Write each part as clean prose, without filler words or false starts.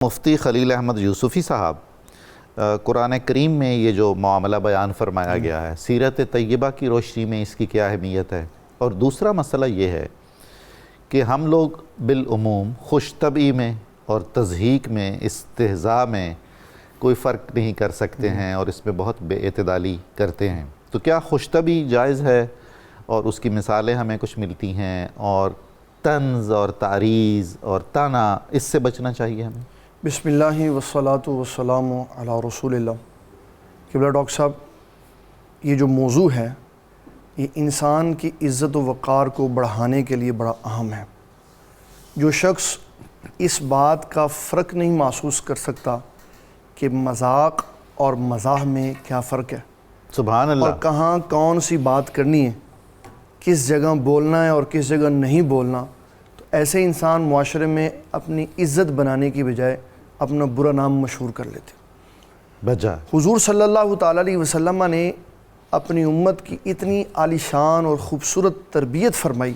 مفتی خلیل احمد یوسفی صاحب، قرآن کریم میں یہ جو معاملہ بیان فرمایا گیا ہے، سیرت طیبہ کی روشنی میں اس کی کیا اہمیت ہے؟ اور دوسرا مسئلہ یہ ہے کہ ہم لوگ بالعموم خوش طبعی میں اور تضحیک میں، استہزاء میں کوئی فرق نہیں کر سکتے ہیں اور اس میں بہت بے اعتدالی کرتے ہیں، تو کیا خوش طبعی جائز ہے؟ اور اس کی مثالیں ہمیں کچھ ملتی ہیں، اور طنز اور تعریض اور طعنہ، اس سے بچنا چاہیے ہمیں؟ بسم اللہ والصلاة والسلام علی رسول اللہ۔ قبلہ ڈاکٹر صاحب، یہ جو موضوع ہے یہ انسان کی عزت و وقار کو بڑھانے کے لیے بڑا اہم ہے۔ جو شخص اس بات کا فرق نہیں محسوس کر سکتا کہ مذاق اور مزاح میں کیا فرق ہے، سبحان اللہ، اور کہاں کون سی بات کرنی ہے، کس جگہ بولنا ہے اور کس جگہ نہیں بولنا، تو ایسے انسان معاشرے میں اپنی عزت بنانے کی بجائے اپنا برا نام مشہور کر لیتے۔ بجا حضور صلی اللہ تعالیٰ علیہ وسلم نے اپنی امت کی اتنی عالی شان اور خوبصورت تربیت فرمائی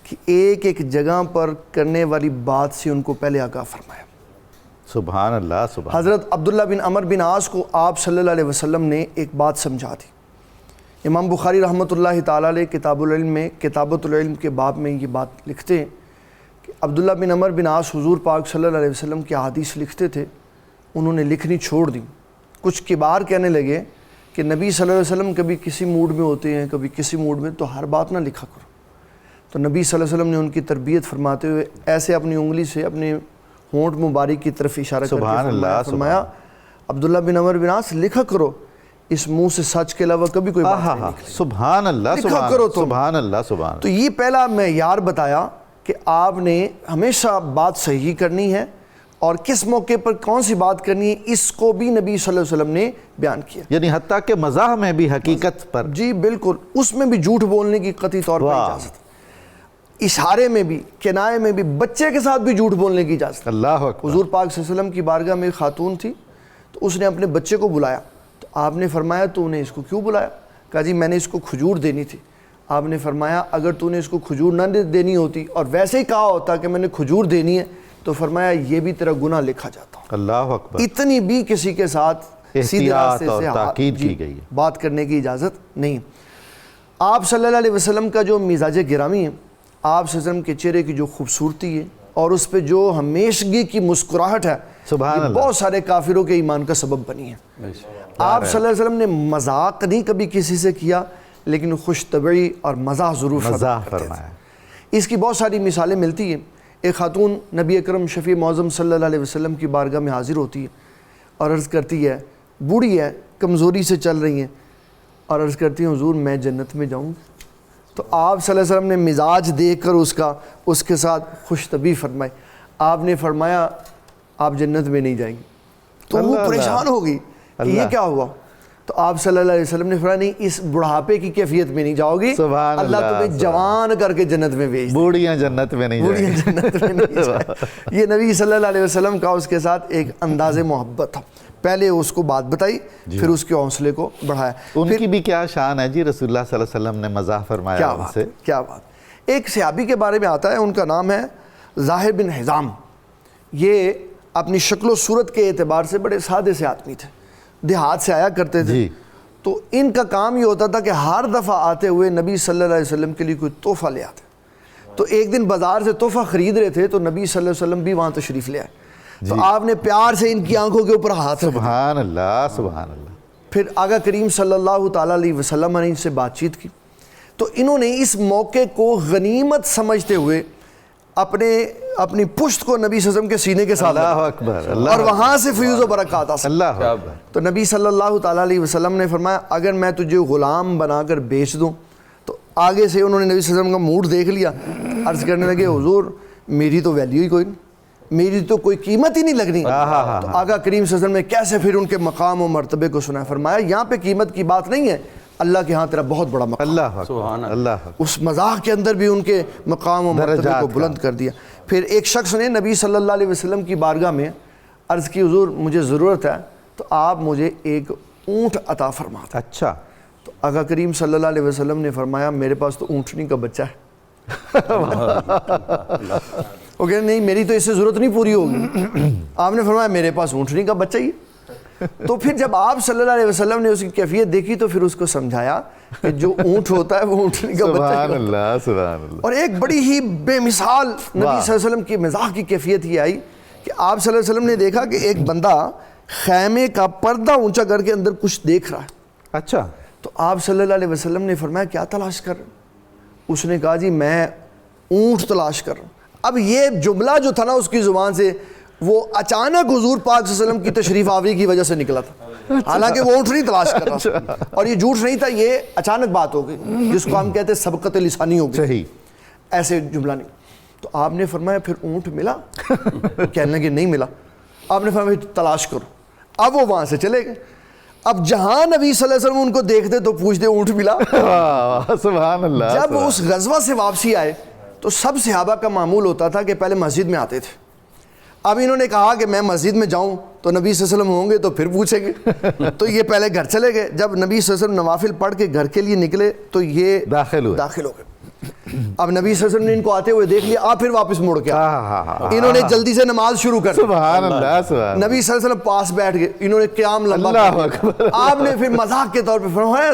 کہ ایک ایک جگہ پر کرنے والی بات سے ان کو پہلے آگاہ فرمایا۔ سبحان اللہ، سبحان حضرت عبداللہ بن عمر بن عاص کو آپ صلی اللہ علیہ وسلم نے ایک بات سمجھا دی۔ امام بخاری رحمۃ اللہ تعالیٰ علیہ کتاب العلم میں کتابۃ العلم کے باب میں یہ بات لکھتے ہیں کہ عبداللہ بن عمر بن عاص حضور پاک صلی اللہ علیہ وسلم کی احادیث لکھتے تھے، انہوں نے لکھنی چھوڑ دی۔ کچھ کبار کہنے لگے کہ نبی صلی اللہ علیہ وسلم کبھی کسی موڈ میں ہوتے ہیں، کبھی کسی موڈ میں، تو ہر بات نہ لکھا کرو۔ تو نبی صلی اللہ علیہ وسلم نے ان کی تربیت فرماتے ہوئے ایسے اپنی انگلی سے اپنے ہونٹ مبارک کی طرف اشارہ کر کے فرمایا عبداللہ بن عمر بن عاص لکھا کرو، اس منہ سے سچ کے علاوہ کبھی کوئی بات نہیں نکلے۔ سبحان اللہ، لکھا کرو تم۔ سبحان اللہ، سبحان تو یہ پہلا معیار بتایا کہ آپ نے ہمیشہ بات صحیح کرنی ہے، اور کس موقع پر کون سی بات کرنی ہے اس کو بھی نبی صلی اللہ علیہ وسلم نے بیان کیا، یعنی حتیٰ کہ مزاح میں بھی حقیقت پر۔ جی بالکل، اس میں بھی جھوٹ بولنے کی قطعی طور پر اجازت، اشارے میں بھی، کنائے میں بھی، بچے کے ساتھ بھی جھوٹ بولنے کی اجازت۔ اللہ اکبر۔ حضور پاک صلی اللہ علیہ وسلم کی بارگاہ میں ایک خاتون تھی، تو اس نے اپنے بچے کو بلایا، تو آپ نے فرمایا تو نے اس کو کیوں بلایا؟ کہا جی میں نے اس کو کھجور دینی تھی۔ آپ نے فرمایا اگر تو نے اس کو کھجور نہ دینی ہوتی اور ویسے ہی کہا ہوتا کہ میں نے کھجور دینی ہے، تو فرمایا یہ بھی تیرا گناہ لکھا جاتا۔ اللہ اکبر۔ اتنی بھی کسی کے ساتھ سیدھے راستے اور سے تاکید کی گئی ہے، بات کرنے کی اجازت نہیں۔ آپ صلی اللہ علیہ وسلم کا جو مزاج گرامی ہے، آپ صلی اللہ علیہ وسلم کے چہرے کی جو خوبصورتی ہے اور اس پہ جو ہمیشگی کی مسکراہٹ ہے، سبحان اللہ، بہت سارے کافروں کے ایمان کا سبب بنی ہے۔ آپ صلی اللہ علیہ وسلم نے مذاق نہیں کبھی کسی سے کیا، لیکن خوش طبعی اور مزاح ضرور فرمایا۔ اس کی بہت ساری مثالیں ملتی ہیں۔ ایک خاتون نبی اکرم شفیع معظم صلی اللہ علیہ وسلم کی بارگاہ میں حاضر ہوتی ہے اور عرض کرتی ہے، بوڑھی ہے، کمزوری سے چل رہی ہیں، اور عرض کرتی ہیں حضور میں جنت میں جاؤں۔ تو آپ صلی اللہ علیہ وسلم نے مزاج دیکھ کر اس کے ساتھ خوش طبعی فرمائی۔ آپ نے فرمایا آپ جنت میں نہیں جائیں گے۔ تو وہ پریشان ہو گئی کہ یہ کیا ہوا؟ تو آپ صلی اللہ علیہ وسلم نے فرمایا نہیں، اس بڑھاپے کی کیفیت میں نہیں جاؤ گی، اللہ تمہیں جوان کر کے جنت میں بھیج دے۔ بوڑھیاں جنت میں نہیں بوڑھیاں جنت میں نہیں جائیں۔ یہ نبی صلی اللہ علیہ وسلم کا اس کے ساتھ ایک انداز محبت تھا۔ پہلے اس کو بات بتائی، پھر اس کے حوصلے کو بڑھایا۔ ان کی بھی کیا شان ہے جی، رسول اللہ صلی اللہ علیہ وسلم نے مزاح فرمایا ان سے۔ کیا بات۔ ایک صحابی کے بارے میں آتا ہے، ان کا نام ہے زاہر بن حزام۔ یہ اپنی شکل و صورت کے اعتبار سے بڑے سادے سے آدمی تھے، دیہات سے آیا کرتے تھے۔ تو ان کا کام یہ ہوتا تھا کہ ہر دفعہ آتے ہوئے نبی صلی اللہ علیہ وسلم کے لیے کوئی تحفہ لے آتے۔ تو ایک دن بازار سے تحفہ خرید رہے تھے، تو نبی صلی اللہ علیہ وسلم بھی وہاں تشریف لے آئے۔ تو آپ نے پیار سے ان کی آنکھوں کے اوپر ہاتھ رکھا۔ سبحان اللہ، سبحان اللہ۔ پھر آقا کریم صلی اللہ تعالیٰ علیہ وسلم نے ان سے بات چیت کی، تو انہوں نے اس موقع کو غنیمت سمجھتے ہوئے اپنی پشت کو نبی صلی اللہ علیہ وسلم کے سینے کے ساتھ اللہ اکبر، اور وہاں سے فیوز و برکات حاصل۔ اللہ اکبر۔ تو نبی صلی اللہ تعالیٰ علیہ وسلم نے فرمایا اگر میں تجھے غلام بنا کر بیچ دوں، تو آگے سے انہوں نے نبی صلی اللہ علیہ وسلم کا موڈ دیکھ لیا، عرض کرنے لگے حضور میری تو ویلیو ہی کوئی نہیں، میری تو کوئی قیمت ہی نہیں لگنی۔ تو آقا کریم صلی اللہ علیہ وسلم نے کیسے پھر ان کے مقام و مرتبے کو سنا، فرمایا یہاں پہ قیمت کی بات نہیں ہے، اللہ کے ہاں تیرا بہت بڑا مقام۔ اللہ سبحان اللہ۔ اس مزاح کے اندر بھی ان کے مقام و مرتبے کو بلند کر دیا۔ پھر ایک شخص نے نبی صلی اللہ علیہ وسلم کی بارگاہ میں عرض کی حضور مجھے ضرورت ہے، تو آپ مجھے ایک اونٹ عطا فرما دیں۔ اچھا۔ تو آقا کریم صلی اللہ علیہ وسلم نے فرمایا میرے پاس تو اونٹنی کا بچہ ہے۔ وہ کہہ رہے نہیں میری تو اس سے ضرورت نہیں پوری ہوگی. آپ نے فرمایا میرے پاس اونٹنی کا بچہ ہی. تو پھر جب آپ صلی اللہ علیہ وسلم نے اس کی کیفیت دیکھی تو پھر اس کو سمجھایا کہ جو اونٹ ہوتا ہے وہ اونٹنی کا بچہ سبحان اللہ سبحان اللہ. اور ایک بڑی ہی بے مثال نبی صلی اللہ علیہ وسلم کی مزاح کی کیفیت یہ آئی کہ آپ صلی اللہ علیہ وسلم نے دیکھا کہ ایک بندہ خیمے کا پردہ اونچا کر کے اندر کچھ دیکھ رہا ہے. اچھا. تو آپ صلی اللہ علیہ وسلم نے فرمایا کیا تلاش کر رہے ہیں؟ اس نے کہا جی میں اونٹ تلاش کر رہا ہوں. اب یہ جملہ جو تھا نا اس کی زبان سے وہ اچانک حضور پاک صلی اللہ علیہ وسلم کی تشریف آوری کی وجہ سے نکلا تھا. حالانکہ وہ اونٹ نہیں تلاش کر رہا تھا اور یہ جھوٹ نہیں تھا, یہ اچانک بات ہو گئی جس کو ہم کہتے ہیں سبقت لسانی ہو گئی. صحیح. ایسے جملہ نہیں. تو آپ نے فرمایا پھر اونٹ ملا؟ کہنے لگے نہیں ملا. آپ نے فرمایا تلاش کرو. اب وہ وہاں سے چلے گئے. اب جہاں نبی صلی اللہ علیہ وسلم ان کو دیکھتے تو پوچھتے اونٹ ملا؟ سبحان اللہ. جب اس غزوہ سے واپسی آئے تو سب صحابہ کا معمول ہوتا تھا کہ پہلے مسجد میں آتے تھے. اب انہوں نے کہا کہ میں مسجد میں جاؤں تو نبی صلی اللہ علیہ وسلم ہوں گے تو پھر پوچھیں گے. تو یہ پہلے گھر چلے گئے. جب نبی صلی اللہ علیہ وسلم نوافل پڑھ کے گھر کے لیے نکلے تو یہ داخل ہو گئے. اب نبی صلی اللہ علیہ وسلم نے ان کو آتے ہوئے دیکھ لیا. آپ پھر واپس مڑ کے انہوں نے جلدی سے نماز شروع کر دی. سبحان اللہ سبحان. نبی صلی اللہ علیہ وسلم پاس بیٹھ گئے. انہوں نے قیام لمبا کیا. آپ نے پھر مذاق کے طور پہ فرمایا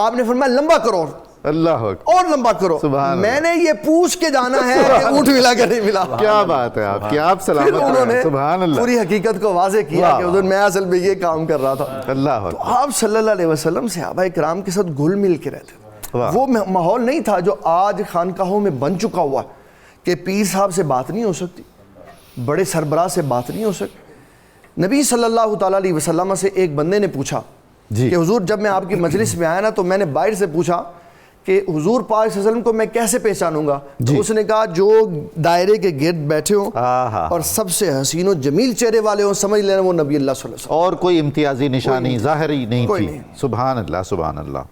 آپ نے فرمایا لمبا کرو اللہ اور لمبا کرو. میں نے یہ پوچھ کے جانا ہے کہ اونٹ ملا کہ نہیں ملا. کیا بات ہے آپ کی, آپ سلامت رہیں. انہوں نے سبحان اللہ پوری حقیقت کو واضح کیا کہ حضور میں اصل میں یہ کام کر رہا تھا. اللہ. تو آپ صلی اللہ علیہ وسلم صحابہ کرام کے ساتھ گھل مل کے رہتے. وہ ماحول نہیں تھا جو آج خانقاہوں میں بن چکا ہوا کہ پیر صاحب سے بات نہیں ہو سکتی, بڑے سربراہ سے بات نہیں ہو سکتی. نبی صلی اللہ تعالیٰ علیہ وسلم سے ایک بندے نے پوچھا کہ حضور جب میں آپ کی مجلس میں آیا نا تو میں نے باہر سے پوچھا کہ حضور پاک صلی اللہ علیہ وسلم کو میں کیسے پہچانوں گا؟ تو اس نے کہا جو دائرے کے گرد بیٹھے ہوں اور سب سے حسین و جمیل چہرے والے ہوں سمجھ لینا وہ نبی اللہ صلی اللہ علیہ وسلم. اور کوئی امتیازی نشانی ظاہری نہیں تھی. سبحان اللہ سبحان اللہ.